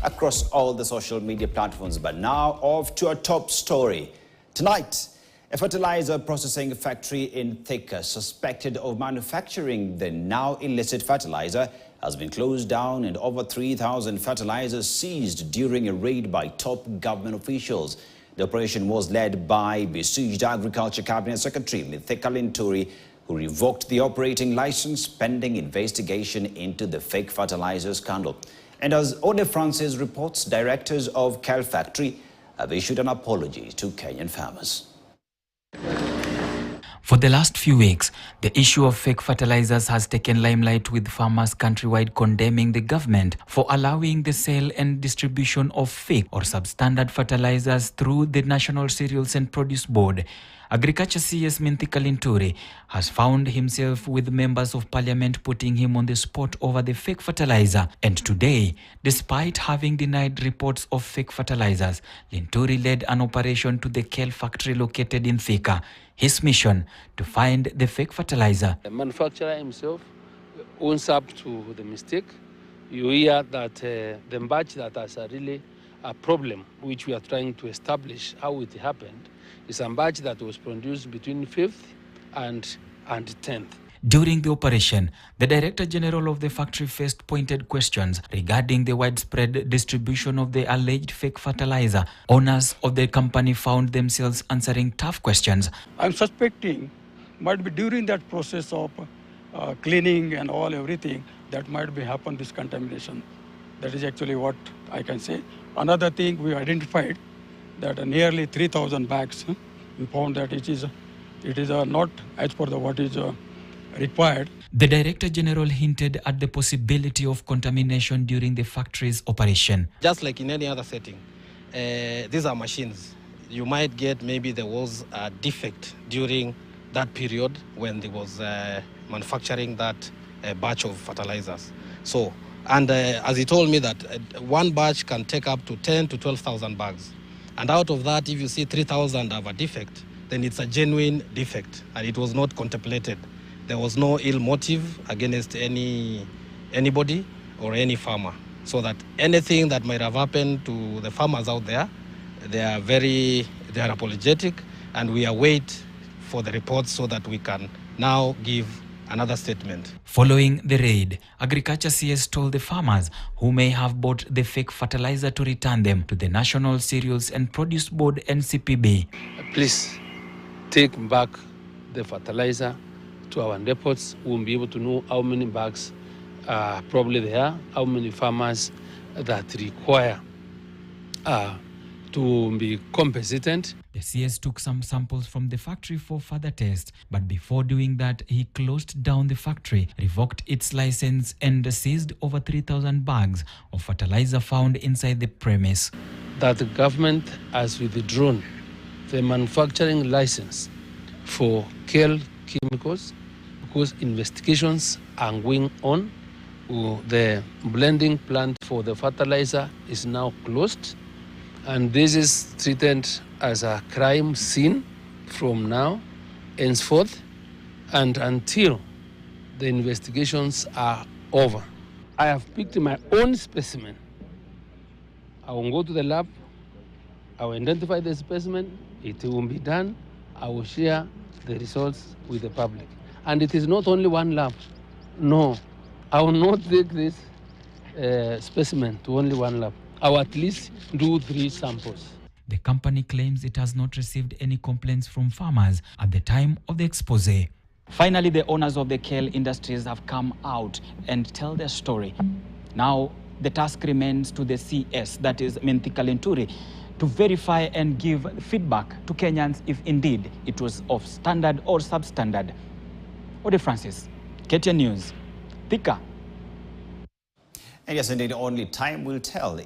across all the social media platforms. But now off to a top story. Tonight, a fertilizer processing factory in Thika, suspected of manufacturing the now illicit fertilizer, has been closed down and over 3,000 fertilizers seized during a raid by top government officials. The operation was led by besieged Agriculture Cabinet Secretary Mithika Linturi, who revoked the operating license pending investigation into the fake fertilizer scandal. And as Ode Francis reports, directors of KEL factory have issued an apology to Kenyan farmers. For the last few weeks, the issue of fake fertilizers has taken limelight, with farmers countrywide condemning the government for allowing the sale and distribution of fake or substandard fertilizers through the National Cereals and Produce Board. Agriculture CS Mithika Linturi has found himself with members of parliament putting him on the spot over the fake fertilizer. And today, despite having denied reports of fake fertilizers, Linturi led an operation to the KEL factory located in Thika. His mission: to find the fake fertilizer. The manufacturer himself owns up to the mistake. You hear that the batch that has really a problem, which we are trying to establish how it happened, is a batch that was produced between 5th and 10th. During the operation, the Director General of the factory faced pointed questions regarding the widespread distribution of the alleged fake fertilizer. Owners of the company found themselves answering tough questions. I'm suspecting might be during that process of cleaning and everything, that might be happened, this contamination. That is actually what I can say. Another thing, we identified that nearly 3,000 bags, we found that it is not as per what is required. The Director General hinted at the possibility of contamination during the factory's operation. Just like in any other setting, these are machines. You might get maybe there was a defect during that period when there was manufacturing that batch of fertilizers. So, and as he told me that one batch can take up to 10 to 12,000 bags. And out of that, if you see 3,000 have a defect, then it's a genuine defect and it was not contemplated. There was no ill motive against anybody or any farmer. So that anything that might have happened to the farmers out there, they are apologetic, and we await for the reports so that we can now give another statement. Following the raid, Agriculture CS told the farmers who may have bought the fake fertilizer to return them to the National Cereals and Produce Board (NCPB). Please take back the fertilizer to our depots. We will be able to know how many bags are probably there, how many farmers that require to be compensated. The CS took some samples from the factory for further tests, but before doing that, he closed down the factory, revoked its license, and seized over 3,000 bags of fertilizer found inside the premise. That the government has withdrawn the manufacturing license for KEL chemicals because investigations are going on. The blending plant for the fertilizer is now closed, and this is treated as a crime scene from now henceforth and until the investigations are over. I have picked my own specimen. I will go to the lab, I will identify the specimen, it will be done, I will share the results with the public. And it is not only one lab. No, I will not take this specimen to only one lab. I will at least do 3 samples. The company claims it has not received any complaints from farmers at the time of the expose. Finally, the owners of the KEL industries have come out and tell their story. Now, the task remains to the CS, that is Mithika Linturi, to verify and give feedback to Kenyans if indeed it was of standard or substandard. Ode Francis, KTN News, Thika. And yes, indeed, only time will tell.